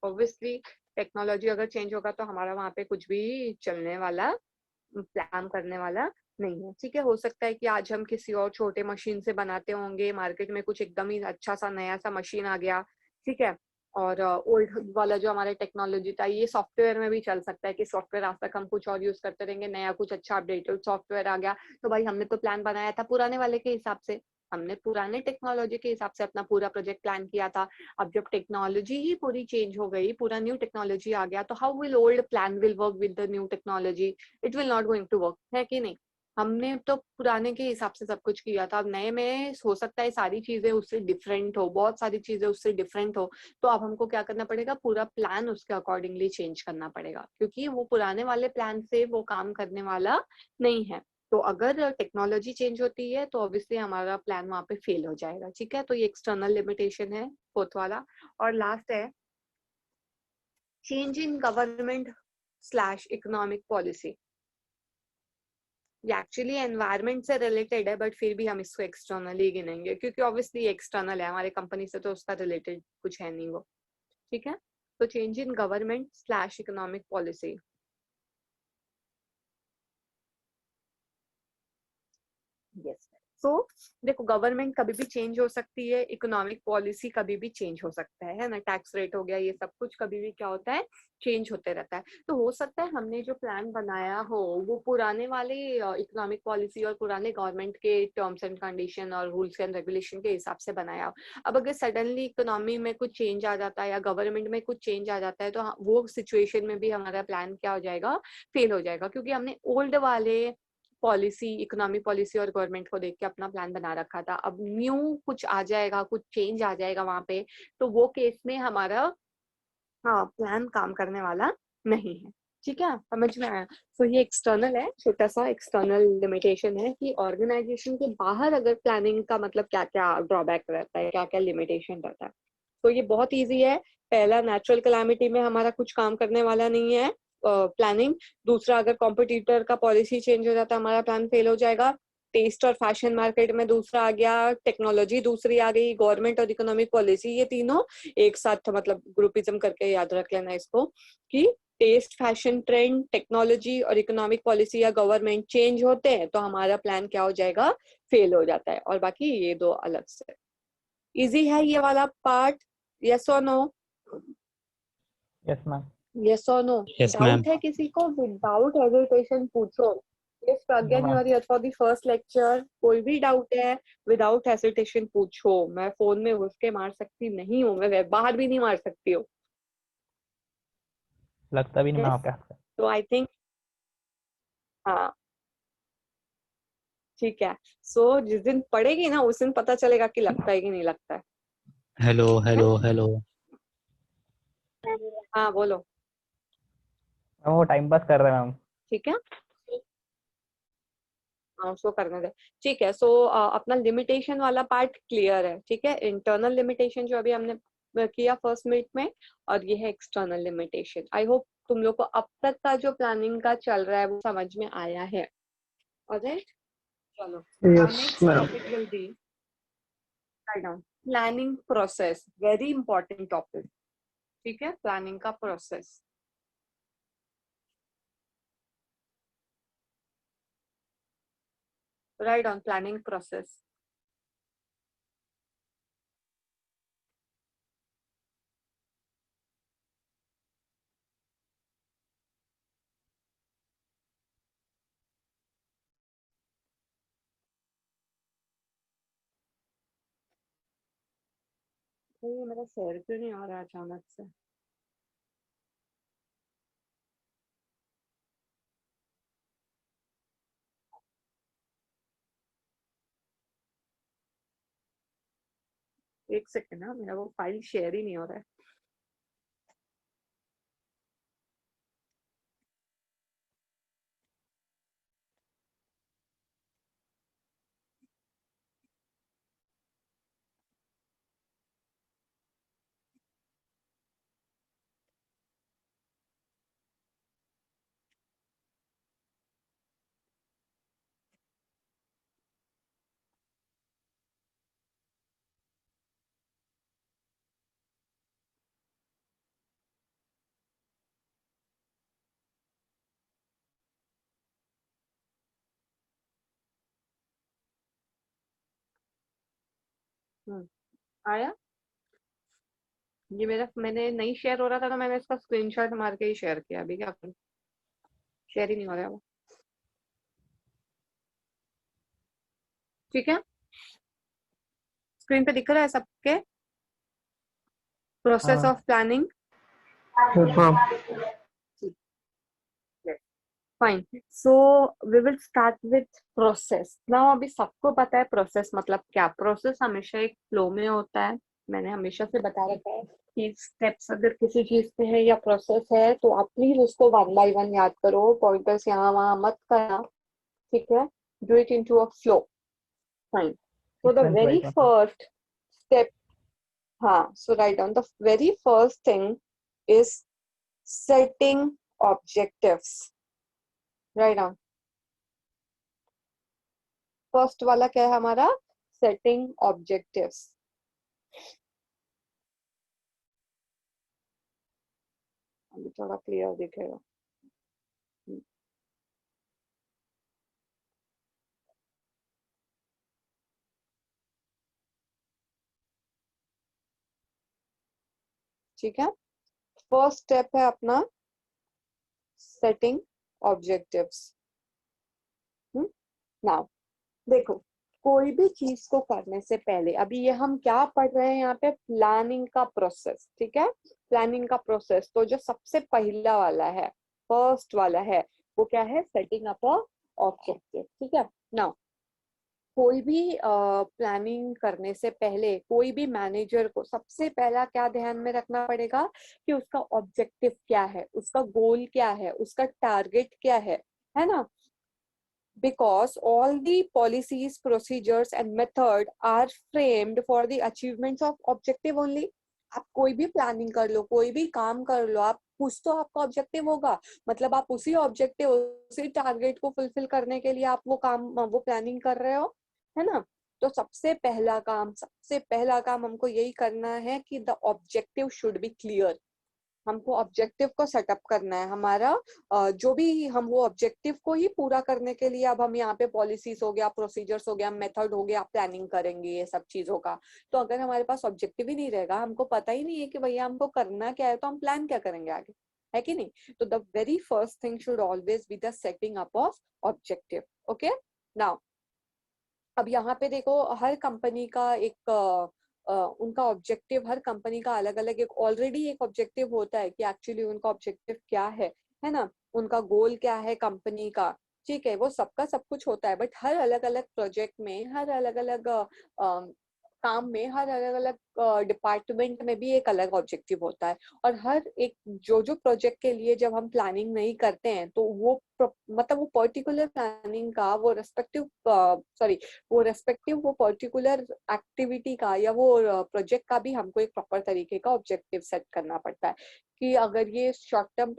Obviously technology अगर change होगा तो हमारा वहाँ पे कुछ भी चलने वाला, प्लान करने वाला नहीं है। ठीक है, हो सकता है कि आज हम किसी और छोटे मशीन से बनाते होंगे, मार्केट में कुछ एकदम ही अच्छा सा नया सा मशीन आ गया, ठीक है, और ओल्ड वाला जो हमारे टेक्नोलॉजी था ये सॉफ्टवेयर में भी चल सकता है कि सॉफ्टवेयर आज तक हम कुछ और यूज करते रहेंगे, नया कुछ अच्छा अपडेटेड सॉफ्टवेयर आ गया, तो भाई हमने तो प्लान बनाया था पुराने वाले के हिसाब से, हमने पुराने टेक्नोलॉजी के हिसाब से अपना पूरा प्रोजेक्ट प्लान किया था। अब जब टेक्नोलॉजी ही पूरी चेंज हो गई, पूरा न्यू टेक्नोलॉजी आ गया, तो how will old plan will work with the new technology? It will not going to work, है कि नहीं? हमने तो पुराने के हिसाब से सब कुछ किया था, अब नए में हो सकता है सारी चीजें उससे डिफरेंट हो, बहुत सारी चीजें उससे डिफरेंट हो, तो अब हमको क्या करना पड़ेगा, पूरा प्लान उसके अकॉर्डिंगली चेंज करना पड़ेगा, क्योंकि वो पुराने वाले प्लान से वो काम करने वाला नहीं है। तो अगर टेक्नोलॉजी चेंज होती है तो ऑब्वियसली हमारा प्लान वहां पे फेल हो जाएगा। ठीक है, तो ये एक्सटर्नल लिमिटेशन है फोर्थ वाला। और लास्ट है change in government slash economic policy. ये एक्चुअली एनवायरनमेंट से रिलेटेड है, बट फिर भी हम इसको एक्सटर्नली गिनेंगे क्योंकि ऑब्वियसली एक्सटर्नल है, हमारे कंपनी से तो उसका रिलेटेड कुछ है नहीं वो। ठीक है, तो change in government slash economic policy. Yes, so देखो गवर्नमेंट कभी भी चेंज हो सकती है, इकोनॉमिक पॉलिसी कभी भी चेंज हो सकता है ना, टैक्स रेट हो गया, ये सब कुछ कभी भी क्या होता है, चेंज होते रहता है। तो हो सकता है हमने जो प्लान बनाया हो वो पुराने वाले इकोनॉमिक पॉलिसी और पुराने गवर्नमेंट के टर्म्स एंड कंडीशन और रूल्स एंड रेगुलेशन के हिसाब से बनाया हो। अब अगर सडनली इकोनॉमी में कुछ चेंज आ जाता है या गवर्नमेंट में कुछ चेंज आ जाता है, तो वो सिचुएशन में भी हमारा प्लान क्या हो जाएगा, फेल हो जाएगा, क्योंकि हमने ओल्ड वाले पॉलिसी, इकोनॉमिक पॉलिसी और गवर्नमेंट को देख के अपना प्लान बना रखा था। अब न्यू कुछ आ जाएगा, कुछ चेंज आ जाएगा वहां पे, तो वो केस में हमारा हाँ प्लान काम करने वाला नहीं है। ठीक है, समझ में आया? तो ये एक्सटर्नल है, छोटा सा एक्सटर्नल लिमिटेशन है कि ऑर्गेनाइजेशन के बाहर अगर प्लानिंग का मतलब क्या क्या ड्रॉबैक रहता है, क्या क्या लिमिटेशन रहता है। तो ये बहुत इजी है। पहला, नेचुरल कैलामिटी में हमारा कुछ काम करने वाला नहीं है प्लानिंग। दूसरा, अगर कॉम्पिटिटर का पॉलिसी चेंज हो जाता है हमारा प्लान फेल हो जाएगा। टेस्ट और फैशन मार्केट में दूसरा आ गया, टेक्नोलॉजी दूसरी आ गई, गवर्नमेंट और इकोनॉमिक पॉलिसी, ये तीनों एक साथ मतलब ग्रुपिज्म करके याद रख लेना इसको कि टेस्ट, फैशन, ट्रेंड, टेक्नोलॉजी और इकोनॉमिक पॉलिसी या गवर्नमेंट चेंज होते हैं तो हमारा प्लान क्या हो जाएगा, फेल हो जाता है। और बाकी ये दो अलग से। इजी है ये वाला पार्ट? यस और नो? Yes ma'am. यस और नो? Yes ma'am. डाउट है किसी को? विदाउट हेजिटेशन पूछो। If no Pragya, you ma'am. Are here for the first lecture, कोई भी डाउट है विदाउट हेजिटेशन पूछो। मैं फोन में घुस के मार सकती नहीं हूँ, मैं बाहर भी नहीं मार सकती हूँ। लगता भी नहीं मैम यस, आपके हाथ से। तो आई थिंक हाँ ठीक है। सो जिस दिन पढ़ेगी ना उस दिन पता चलेगा कि लगता है कि नहीं लगता है। हेलो है? Hello hello. हाँ बोलो। मैम वो टाइम पास कर रहे हैं मैम। ठीक है, हाँ उसको करने दे। ठीक है, सो अपना लिमिटेशन वाला पार्ट क्लियर है। ठीक है, इंटरनल लिमिटेशन जो अभी हमने किया फर्स्ट मिनट में, और ये है एक्सटर्नल लिमिटेशन। आई होप तुम लोग को अब तक का जो प्लानिंग का चल रहा है वो समझ में आया है। ऑलराइट, चलो yes next ma'am. Topic will be planning process, very important topic. ठीक है, प्लानिंग का process. Right on planning process. ये मेरा सर क्यों नहीं आ रहा अचानक से? एक सेकेंड ना, मेरा वो फाइल शेयर ही नहीं हो रहा है। आया? ये मैंने नहीं शेयर हो रहा था तो मैंने इसका स्क्रीनशॉट मार के ही शेयर किया। अभी क्या करूं, शेयर ही नहीं हो रहा वो। ठीक है, स्क्रीन पे दिख रहा है सबके? प्रोसेस हाँ ऑफ प्लानिंग। हाँ fine, so we will start with process now. अभी सबको पता है प्रोसेस मतलब क्या। प्रोसेस हमेशा एक फ्लो में होता है। मैंने हमेशा से बता रखा है कि स्टेप्स अगर किसी चीज पे है या प्रोसेस है तो आप प्लीज उसको वन बाय वन याद करो, पॉइंटर्स यहाँ वहां मत करना। ठीक है, do it into a flow. Fine, so the sequence very wise मतलब। फर्स्ट स्टेप, हाँ, so write down the very first thing is setting objectives. Write down, first वाला क्या है हमारा? Setting objectives. अभी थोड़ा क्लियर दिखेगा। ठीक है, फर्स्ट स्टेप है अपना सेटिंग ऑब्जेक्टिव्स। नाउ देखो, कोई भी चीज को करने से पहले, अभी ये हम क्या पढ़ रहे हैं यहाँ पे? प्लानिंग का प्रोसेस। ठीक है, प्लानिंग का प्रोसेस। तो जो सबसे पहला वाला है, फर्स्ट वाला है, वो क्या है? Setting up objective. ठीक है, नाउ कोई भी प्लानिंग करने से पहले कोई भी मैनेजर को सबसे पहला क्या ध्यान में रखना पड़ेगा कि उसका ऑब्जेक्टिव क्या है, उसका गोल क्या है, उसका टारगेट क्या है ना? Because all the policies, procedures and method are framed for the achievements of objective only. आप कोई भी प्लानिंग कर लो, कोई भी काम कर लो, आप कुछ तो आपका ऑब्जेक्टिव होगा। मतलब आप उसी ऑब्जेक्टिव, उसी टारगेट को फुलफिल करने के लिए आप वो प्लानिंग कर रहे हो, है ना? तो सबसे पहला काम हमको यही करना है कि the objective should be clear. हमको ऑब्जेक्टिव को सेटअप करना है हमारा। जो भी हम वो ऑब्जेक्टिव को ही पूरा करने के लिए, अब हम यहाँ पे पॉलिसीज हो गया, प्रोसीजर्स हो गया, मेथड हो गया, प्लानिंग करेंगे ये सब चीजों का। तो अगर हमारे पास ऑब्जेक्टिव ही नहीं रहेगा, हमको पता ही नहीं है कि भैया हमको करना क्या है, तो हम प्लान क्या करेंगे आगे? है कि नहीं? तो the very first thing should always be the setting up of objective. Okay, now अब यहाँ पे देखो, हर कंपनी का एक उनका ऑब्जेक्टिव, हर कंपनी का अलग अलग एक ऑलरेडी एक ऑब्जेक्टिव होता है कि एक्चुअली उनका ऑब्जेक्टिव क्या है ना? उनका गोल क्या है कंपनी का। ठीक है, वो सबका सब कुछ होता है, बट हर अलग अलग प्रोजेक्ट में, हर अलग अलग काम में, हर अलग अलग डिपार्टमेंट में भी एक अलग ऑब्जेक्टिव होता है। और हर एक जो जो प्रोजेक्ट के लिए जब हम प्लानिंग नहीं करते हैं तो मतलब वो पर्टिकुलर प्लानिंग का वो रेस्पेक्टिव वो पर्टिकुलर एक्टिविटी का या वो प्रोजेक्ट का भी हमको एक प्रॉपर तरीके का ऑब्जेक्टिव सेट करना पड़ता है कि अगर ये शॉर्ट टर्म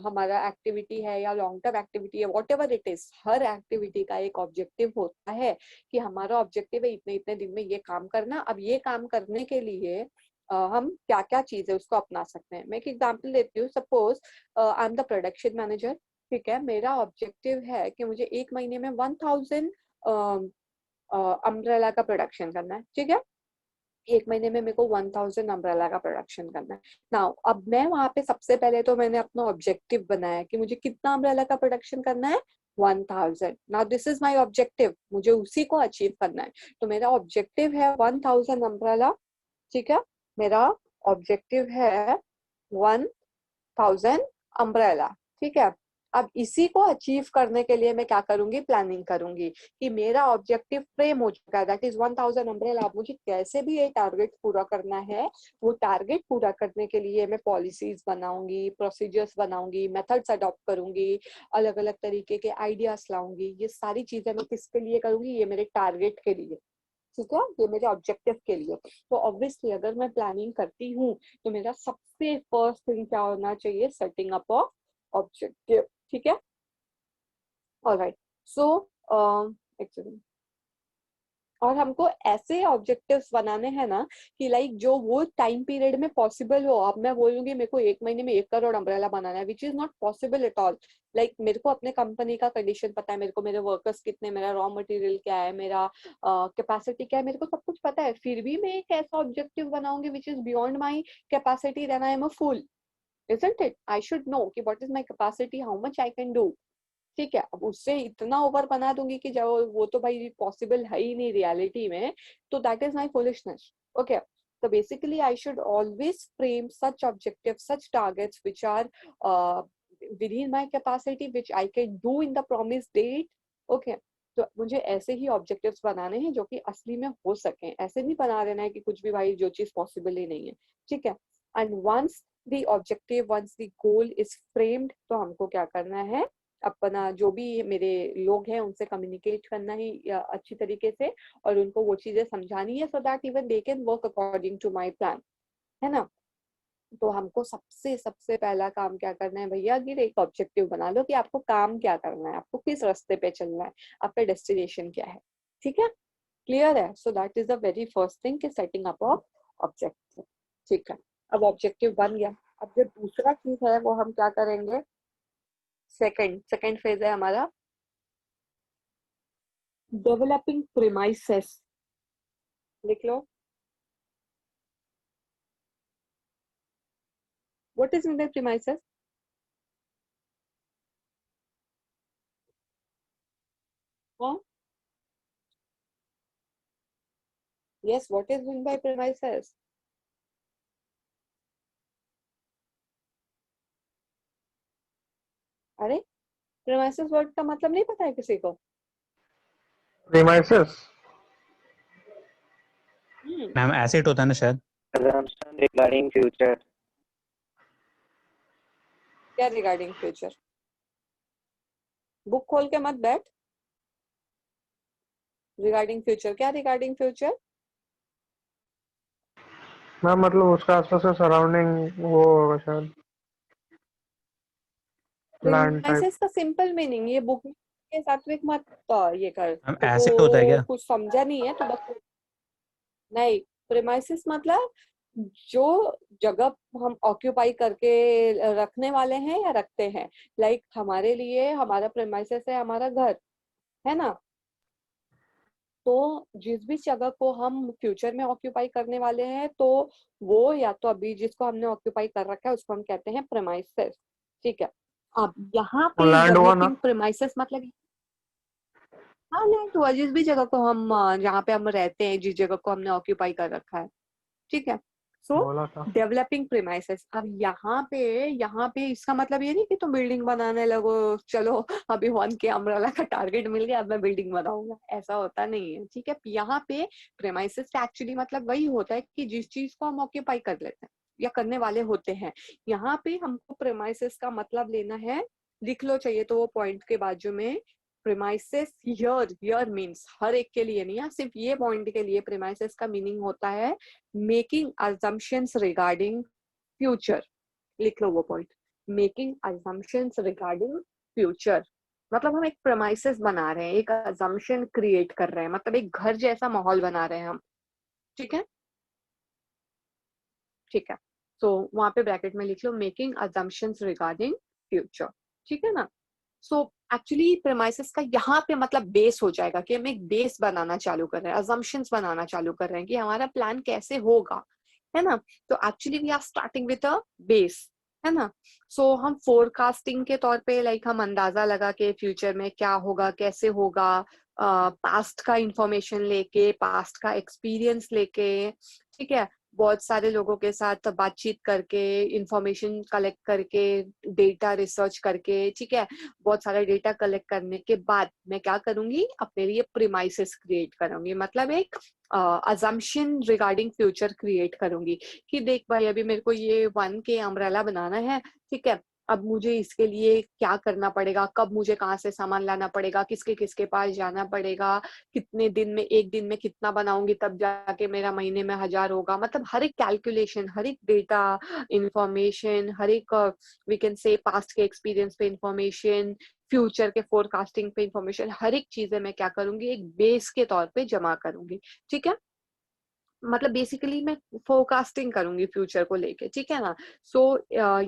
हमारा एक्टिविटी है या लॉन्ग टर्म एक्टिविटी है, what ever it is, her activity का एक ऑब्जेक्टिव होता है कि हमारा ऑब्जेक्टिव है इतने इतने दिन में ये काम करना। अब ये काम करने के लिए हम क्या क्या चीजें उसको अपना सकते हैं। मैं एक एग्जांपल देती हूँ। Suppose I am the production manager. ठीक है, मेरा ऑब्जेक्टिव है कि मुझे एक महीने में 1000 अम्ब्रेला का प्रोडक्शन करना है। ठीक है, एक महीने में मेरे को 1000 अम्ब्रेला का प्रोडक्शन करना है। नाउ अब मैं वहां पे सबसे पहले तो मैंने अपना ऑब्जेक्टिव बनाया कि मुझे कितना अम्ब्रेला का प्रोडक्शन करना है? 1000। Now this is my objective, मुझे उसी को अचीव करना है। तो मेरा ऑब्जेक्टिव है 1000 अम्ब्रेला। ठीक है, मेरा ऑब्जेक्टिव है 1000 अम्ब्रेला। ठीक है, अब इसी को अचीव करने के लिए मैं क्या करूंगी? प्लानिंग करूंगी कि मेरा ऑब्जेक्टिव फ्रेम हो चुका है, दैट इज 1000 अम्ब्रेला। मुझे कैसे भी ये टारगेट पूरा करना है, वो टारगेट पूरा करने के लिए मैं पॉलिसीज बनाऊंगी, प्रोसीजर्स बनाऊंगी, मेथड्स अडॉप्ट करूंगी, अलग अलग तरीके के आइडियाज लाऊंगी। ये सारी चीजें मैं किसके लिए करूंगी? ये मेरे टारगेट के लिए। ठीक है, ये मेरे ऑब्जेक्टिव के लिए। तो ऑब्वियसली अगर मैं प्लानिंग करती हूँ तो मेरा सबसे फर्स्ट थिंग क्या होना चाहिए? Setting up of objective. ठीक है, ऑलराइट। सो एक सेकंड, और हमको ऐसे ऑब्जेक्टिव्स बनाने हैं ना कि लाइक जो वो टाइम पीरियड में पॉसिबल हो। अब मैं बोलूंगी मेरे को 1 महीने में 1 करोड़ अम्ब्रेला बनाना है, which is not possible at all. Like मेरे को अपने कंपनी का कंडीशन पता है, मेरे को मेरे वर्कर्स कितने, मेरा रॉ मटेरियल क्या है, मेरा कैपेसिटी क्या है, मेरे को सब कुछ पता है। फिर भी मैं एक ऐसा ऑब्जेक्टिव बनाऊंगी which is beyond my capacity, then I am a fool, isn't it? I should know कि what is my capacity, how much I can do। ठीक है, अब उससे इतना ओवर बना दूंगी कि जब वो तो भाई पॉसिबल है ही नहीं रियलिटी में, तो that is my foolishness. Okay, so basically I should always frame such objectives, such targets which are within my capacity, which I can do in the promised date। okay, तो मुझे ऐसे ही objectives बनाने हैं जो कि असली में हो सके। ऐसे नहीं बना देना है कि कुछ भी भाई जो चीज पॉसिबल ही नहीं है। ठीक है, and once the objective, once the goal is framed, तो हमको क्या करना है, अपना जो भी मेरे लोग हैं उनसे कम्युनिकेट करना ही अच्छी तरीके से, और उनको वो चीजें समझानी है, so that even they can work according to my plan, है ना। तो हमको सबसे सबसे पहला काम क्या करना है भैया, कि एक ऑब्जेक्टिव बना लो कि आपको काम क्या करना है, आपको किस रास्ते पे चलना है, आपका डेस्टिनेशन क्या है। ठीक है, क्लियर है? So that is the very first thing कि सेटिंग अप ऑफ ऑब्जेक्टिव। ठीक है, अब ऑब्जेक्टिव बन गया। अब जो दूसरा चीज है वो हम क्या करेंगे, सेकंड फेज है हमारा डेवलपिंग प्रीमाइसेस। लिख लो, what is in the premises? हाँ, yes, what is mean by premises? अरे, प्रीमाइसेस वर्ड का मतलब नहीं पता है किसी को? Premises, मैम एसेट होता है ना शायद। assumption regarding future. क्या रिगार्डिंग फ्यूचर? बुक खोल के मत बैठ। रिगार्डिंग फ्यूचर, क्या रिगार्डिंग फ्यूचर? मैम मतलब उसका आसपास का सराउंडिंग वो होगा शायद, लैंड टाइप। प्रीमाइसेस का सिंपल मीनिंग, ये बुक के सात्विक मत ये कर, मैम तो एसेट होता है क्या? कुछ समझा नहीं है तो बस। नहीं, प्रीमाइसेस मतलब जो जगह हम ऑक्यूपाई करके रखने वाले हैं या रखते हैं। लाइक हमारे लिए हमारा प्रीमाइसेस है हमारा घर, है ना। तो जिस भी जगह को हम फ्यूचर में ऑक्यूपाई करने वाले हैं, तो वो या तो अभी जिसको हमने ऑक्यूपाई कर रखा है उसको हम कहते हैं प्रीमाइसेस। ठीक है, अब यहाँ पे लैंड हुआ ना। डेवलपिंग प्रीमाइसेस मतलब, हाँ लैंड हुआ जिस भी जगह को हम जहाँ पे हम रहते हैं, जिस जगह को हमने ऑक्यूपाई कर रखा है। ठीक है, सो बोला था। Developing premises. अब यहाँ पे इसका मतलब ये नहीं कि तुम बिल्डिंग बनाने लगो, चलो अभी 1K अम्ब्रेला का टारगेट मिल गया अब मैं बिल्डिंग बनाऊंगा, ऐसा होता नहीं है। ठीक है, यहाँ पे प्रीमाइसेस का एक्चुअली मतलब वही होता है कि जिस चीज को हम ऑक्यूपाई कर लेते हैं या करने वाले होते हैं। यहाँ पे हमको प्रीमाइसेस का मतलब लेना है, लिख लो चाहिए तो वो पॉइंट के बाजू में। प्रीमाइसेस हियर मीन्स हर एक के लिए नहीं है, सिर्फ ये पॉइंट के लिए प्रीमाइसेस का मीनिंग होता है मेकिंग assumptions regarding future। लिख लो वो point, making assumptions regarding future। मतलब हम एक प्रेमाइसेस बना रहे हैं, एक assumption क्रिएट कर रहे हैं, मतलब एक घर जैसा माहौल बना रहे हैं हम। ठीक है, ठीक है, तो वहां पे ब्रैकेट में लिख लो मेकिंग assumptions regarding future। ठीक है ना। सो एक्चुअली प्रेमाइसेस का यहाँ पे मतलब बेस हो जाएगा कि हम एक बेस बनाना चालू कर रहे हैं, assumptions बनाना चालू कर रहे हैं कि हमारा प्लान कैसे होगा, है ना। तो actually we are starting with a base, है ना। सो हम फोरकास्टिंग के तौर पे लाइक हम अंदाजा लगा के फ्यूचर में क्या होगा कैसे होगा, पास्ट का इंफॉर्मेशन लेके, पास्ट का एक्सपीरियंस लेके, ठीक है, बहुत सारे लोगों के साथ बातचीत करके, इंफॉर्मेशन कलेक्ट करके, डेटा रिसर्च करके, ठीक है, बहुत सारा डेटा कलेक्ट करने के बाद मैं क्या करूंगी, अपने लिए प्रीमाइसेस क्रिएट करूंगी, मतलब एक अजम्पशन रिगार्डिंग फ्यूचर क्रिएट करूंगी कि देख भाई अभी मेरे को ये 1K अम्ब्रेला बनाना है। ठीक है, अब मुझे इसके लिए क्या करना पड़ेगा, कब मुझे कहाँ से सामान लाना पड़ेगा, किसके किसके पास जाना पड़ेगा, कितने दिन में, एक दिन में कितना बनाऊंगी तब जाके मेरा महीने में 1000 होगा। मतलब हर एक कैलकुलेशन, हर एक डेटा इंफॉर्मेशन, हर एक वी कैन से पास्ट के एक्सपीरियंस पे इंफॉर्मेशन, फ्यूचर के फोरकास्टिंग पे इंफॉर्मेशन, हर एक चीजें मैं क्या करूंगी, एक बेस के तौर पे जमा करूंगी। ठीक है, मतलब बेसिकली मैं फोरकास्टिंग करूंगी फ्यूचर को लेके, ठीक है ना। सो यहाँ